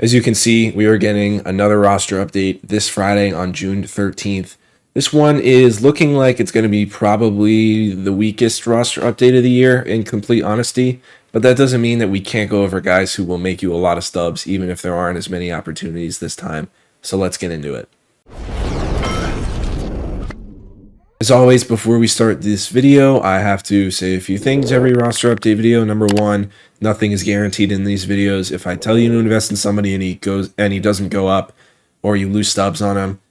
As you can see, we are getting another roster update this Friday on June 13th. This one is looking like it's going to be probably the weakest roster update of the year, in complete honesty. But that doesn't mean that we can't go over guys who will make you a lot of stubs, even if there aren't as many opportunities this time. So let's get into it. As always, before we start this video, I have to say a few things every roster update video. Number one, nothing is guaranteed in these videos. If I tell you to invest in somebody and he doesn't go up, or you lose stubs on him,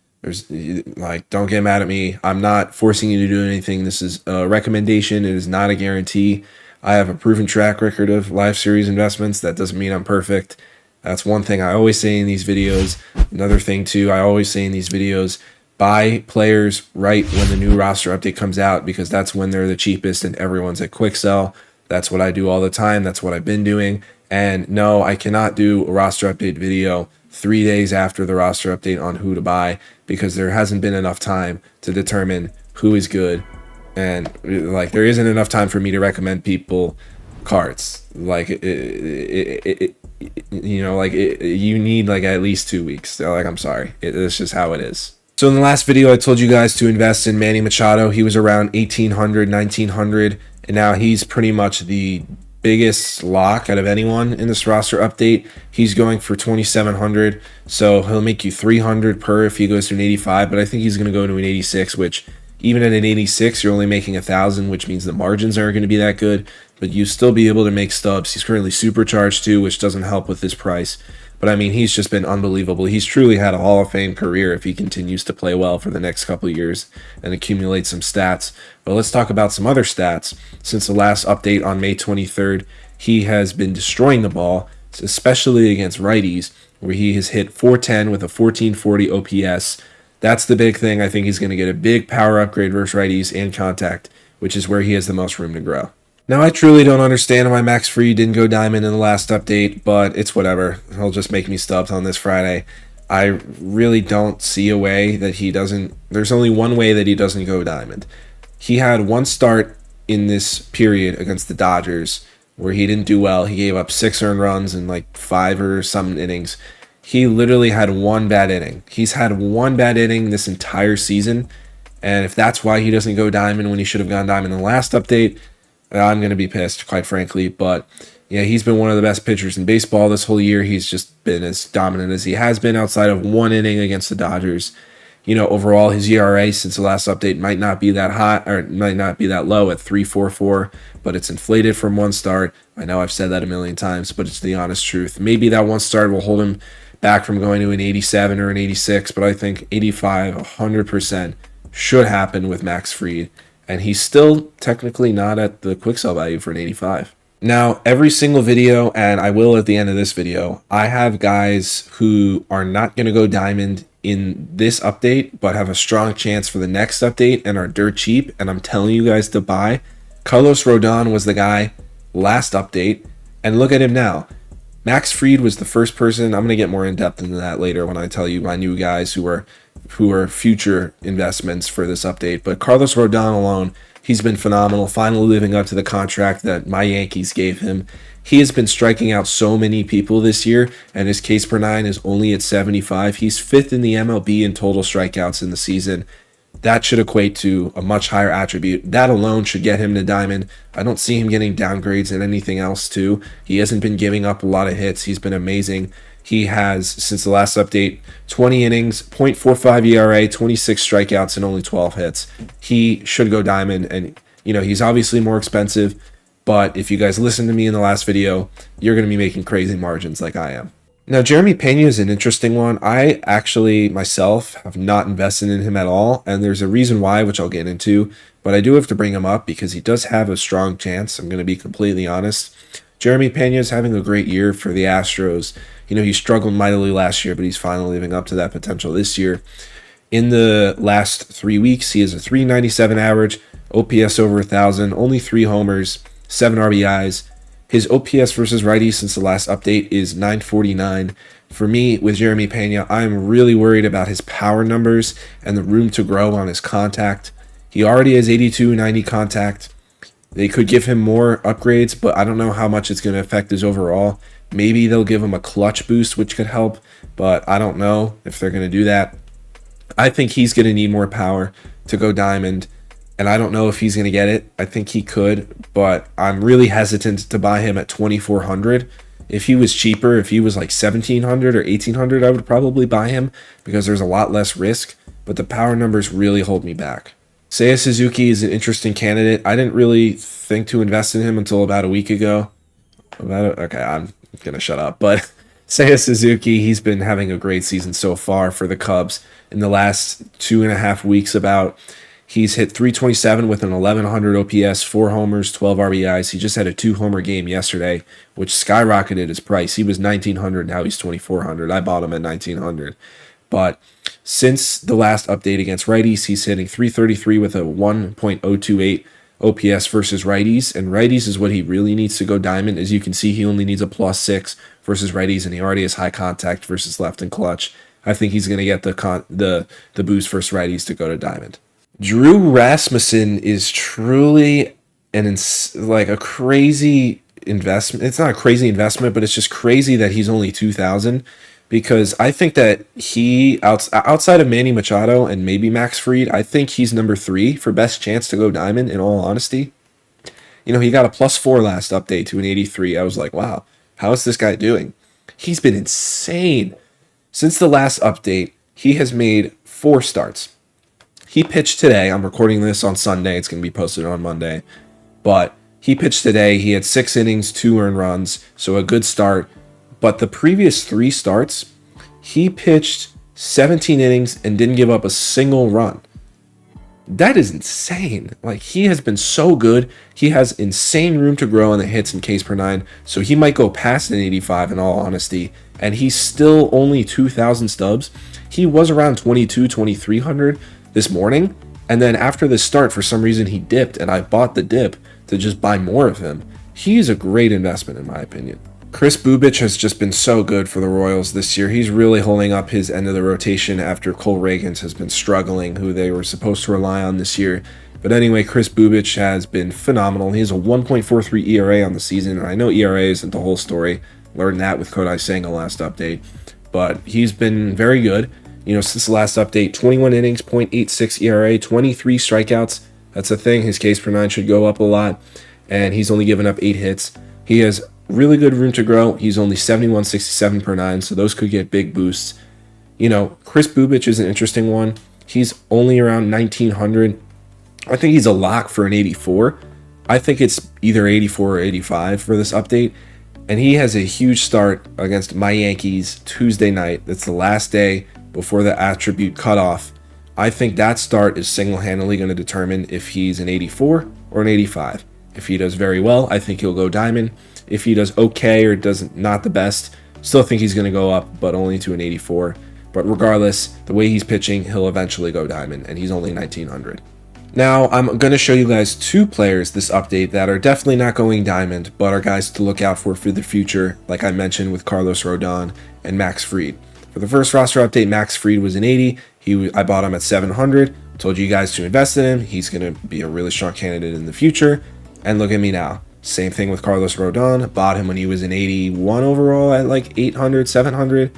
don't get mad at me. I'm not forcing you to do anything. This is a recommendation. It is not a guarantee. I have a proven track record of live series investments. That doesn't mean I'm perfect. That's one thing I always say in these videos. Another thing too, I always say in these videos, buy players right when the new roster update comes out, because that's when they're the cheapest and everyone's at quick sell. That's what I do all the time. That's what I've been doing. And no, I cannot do a roster update video 3 days after the roster update on who to buy, because there hasn't been enough time to determine who is good. And there isn't enough time for me to recommend people cards. You need at least 2 weeks. I'm sorry. It's just how it is. So in the last video, I told you guys to invest in Manny Machado. He was around 1,800, 1,900, and now he's pretty much the biggest lock out of anyone in this roster update. He's going for 2,700, so he'll make you 300 per if he goes to an 85, but I think he's going to go to an 86, which even at an 86, you're only making 1,000, which means the margins aren't going to be that good, but you still be able to make stubs. He's currently supercharged too, which doesn't help with this price. But I mean, he's just been unbelievable. He's truly had a Hall of Fame career if he continues to play well for the next couple of years and accumulate some stats. But let's talk about some other stats. Since the last update on May 23rd, he has been destroying the ball, especially against righties, where he has hit 410 with a 1440 OPS. That's the big thing. I think he's going to get a big power upgrade versus righties and contact, which is where he has the most room to grow. Now, I truly don't understand why Max Fried didn't go diamond in the last update, but it's whatever. He'll just make me stubs on this Friday. I really don't see a way that he doesn't. There's only one way that he doesn't go diamond. He had one start in this period against the Dodgers where he didn't do well. He gave up 6 earned runs in 5 or some innings. He literally had one bad inning. He's had one bad inning this entire season, and if that's why he doesn't go diamond when he should have gone diamond in the last update, I'm going to be pissed, quite frankly. But yeah, he's been one of the best pitchers in baseball this whole year. He's just been as dominant as he has been outside of one inning against the Dodgers. Overall, his ERA since the last update might not be that high, or might not be that low at 3.44, but it's inflated from one start. I know I've said that a million times, but it's the honest truth. Maybe that one start will hold him back from going to an 87 or an 86, but I think 85, 100% should happen with Max Fried. And he's still technically not at the quick sell value for an 85. Now, every single video, and I will at the end of this video, I have guys who are not going to go diamond in this update, but have a strong chance for the next update and are dirt cheap, and I'm telling you guys to buy. Carlos Rodon was the guy last update, and look at him now. Max Fried was the first person. I'm going to get more in-depth into that later when I tell you my new guys who are future investments for this update. But Carlos Rodon alone, he's been phenomenal, finally living up to the contract that my Yankees gave him. He has been striking out so many people this year, and his Ks per 9 is only at 75. He's 5th in the MLB in total strikeouts in the season. That should equate to a much higher attribute. That alone should get him to diamond. I don't see him getting downgrades in anything else too. He hasn't been giving up a lot of hits. He's been amazing. He has, since the last update, 20 innings, 0.45 ERA, 26 strikeouts, and only 12 hits. He should go diamond, and he's obviously more expensive, but if you guys listen to me in the last video, you're going to be making crazy margins like I am. Now, Jeremy Pena is an interesting one. I actually, myself, have not invested in him at all, and there's a reason why, which I'll get into, but I do have to bring him up because he does have a strong chance. I'm going to be completely honest. Jeremy Pena is having a great year for the Astros. He struggled mightily last year, but he's finally living up to that potential this year. In the last 3 weeks, he has a 397 average, OPS over 1,000, only 3 homers, 7 RBIs. His OPS versus righties since the last update is 949. For me, with Jeremy Pena, I'm really worried about his power numbers and the room to grow on his contact. He already has 82-90 contact. They could give him more upgrades, but I don't know how much it's going to affect his overall. Maybe they'll give him a clutch boost, which could help, but I don't know if they're going to do that. I think he's going to need more power to go diamond, and I don't know if he's going to get it. I think he could, but I'm really hesitant to buy him at 2,400. If he was cheaper, if he was like 1,700 or 1,800, I would probably buy him because there's a lot less risk, but the power numbers really hold me back. Isiah Suzuki is an interesting candidate. I didn't really think to invest in him until about a week ago. Okay, I'm going to shut up, but Isiah Suzuki, he's been having a great season so far for the Cubs. In the last 2.5 weeks, he's hit 327 with an 1,100 OPS, 4 homers, 12 RBIs. He just had a 2-homer game yesterday, which skyrocketed his price. He was 1,900, now he's 2,400. I bought him at 1,900. But since the last update against righties, he's hitting 333 with a 1.028 OPS versus righties, and righties is what he really needs to go diamond. As you can see, he only needs a +6 versus righties, and he already has high contact versus left and clutch. I think he's going to get the boost versus righties to go to diamond. Drew Rasmussen is truly a crazy investment. It's not a crazy investment, but it's just crazy that he's only 2,000, because I think that he, outside of Manny Machado and maybe Max Fried, I think he's number 3 for best chance to go diamond, in all honesty. You know, he got a +4 last update to an 83. I was like, wow, how is this guy doing? He's been insane. Since the last update, he has made 4 starts. He pitched today. I'm recording this on Sunday. It's going to be posted on Monday. But he pitched today. He had 6 innings, 2 earned runs, so a good start. But the previous 3 starts, he pitched 17 innings and didn't give up a single run. That is insane. Like, he has been so good. He has insane room to grow in the hits and Ks per 9, so he might go past an 85 in all honesty. And he's still only 2,000 stubs. He was around 2,300 this morning, and then after this start, for some reason, he dipped, and I bought the dip to just buy more of him. He's a great investment, in my opinion. Chris Bubich has just been so good for the Royals this year. He's really holding up his end of the rotation after Cole Ragans has been struggling, who they were supposed to rely on this year. But anyway, Chris Bubich has been phenomenal. He has a 1.43 ERA on the season, and I know ERA isn't the whole story. Learned that with Kodai Senga last update. But he's been very good. You know, since the last update, 21 innings, 0.86 ERA, 23 strikeouts. That's a thing. His Ks per 9 should go up a lot. And he's only given up 8 hits. He has really good room to grow. He's only 71.67 per 9, so those could get big boosts. You know, Chris Bubich is an interesting one. He's only around 1,900. I think he's a lock for an 84. I think it's either 84 or 85 for this update. And he has a huge start against my Yankees Tuesday night. That's the last day before the attribute cutoff. I think that start is single-handedly going to determine if he's an 84 or an 85. If he does very well, I think he'll go diamond. If he does okay or does not the best, still think he's going to go up, but only to an 84. But regardless, the way he's pitching, he'll eventually go diamond, and he's only 1,900. Now, I'm going to show you guys 2 players this update that are definitely not going diamond, but are guys to look out for the future, like I mentioned with Carlos Rodon and Max Fried. For the first roster update, Max Fried was an 80. I bought him at 700. Told you guys to invest in him. He's going to be a really strong candidate in the future. And look at me now. Same thing with Carlos Rodon. Bought him when he was an 81 overall at like 800, 700.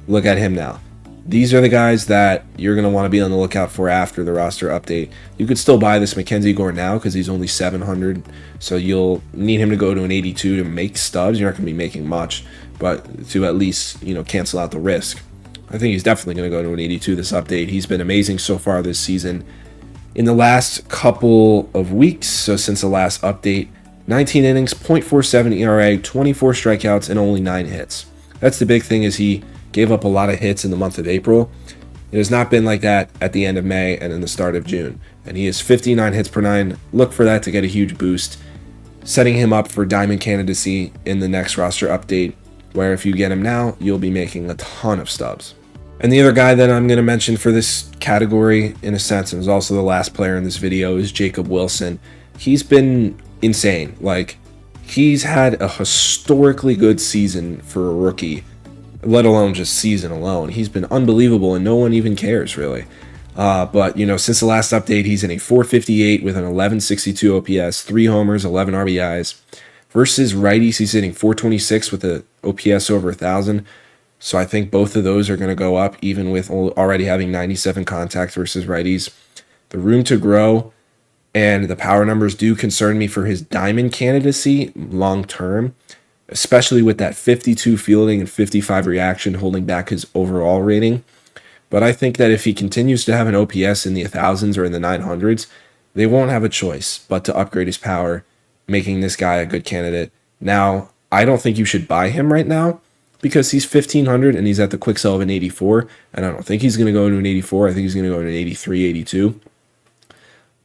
Look at him now. These are the guys that you're going to want to be on the lookout for after the roster update. You could still buy this Mackenzie Gore now because he's only 700, so you'll need him to go to an 82 to make stubs. You're not going to be making much, but to at least, you know, cancel out the risk. I think he's definitely going to go to an 82 this update. He's been amazing so far this season. In the last couple of weeks, so since the last update, 19 innings, 0.47 ERA, 24 strikeouts, and only 9 hits. That's the big thing, is he gave up a lot of hits in the month of April. It has not been like that at the end of May and in the start of June. And he has 59 hits per 9. Look for that to get a huge boost, setting him up for diamond candidacy in the next roster update, where if you get him now, you'll be making a ton of stubs. And the other guy that I'm going to mention for this category, in a sense, and is also the last player in this video, is Jacob Wilson. He's been insane. Like, he's had a historically good season for a rookie, let alone just season alone. He's been unbelievable, and no one even cares, really. But, you know, since the last update, he's in a 458 with an 1162 OPS, 3 homers, 11 RBIs, Versus righties, he's hitting 426 with a OPS over 1,000. So I think both of those are going to go up, even with already having 97 contacts versus righties. The room to grow and the power numbers do concern me for his diamond candidacy long term, especially with that 52 fielding and 55 reaction holding back his overall rating. But I think that if he continues to have an OPS in the 1,000s or in the 900s, they won't have a choice but to upgrade his power, making this guy a good candidate. Now, I don't think you should buy him right now because he's 1,500 and he's at the quick sell of an 84, and I don't think he's going to go into an 84. I think he's going to go into an 83, 82.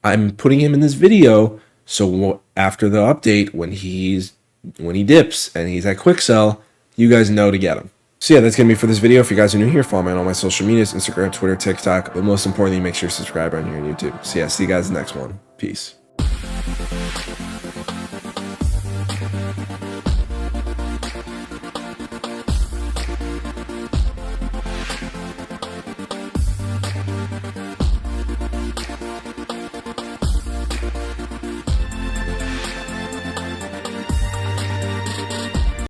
I'm putting him in this video so after the update, when he dips and he's at quick sell, you guys know to get him. So yeah, that's going to be for this video. If you guys are new here, follow me on all my social medias, Instagram, Twitter, TikTok, but most importantly, make sure to subscribe on here on YouTube. So yeah, see you guys in the next one. Peace.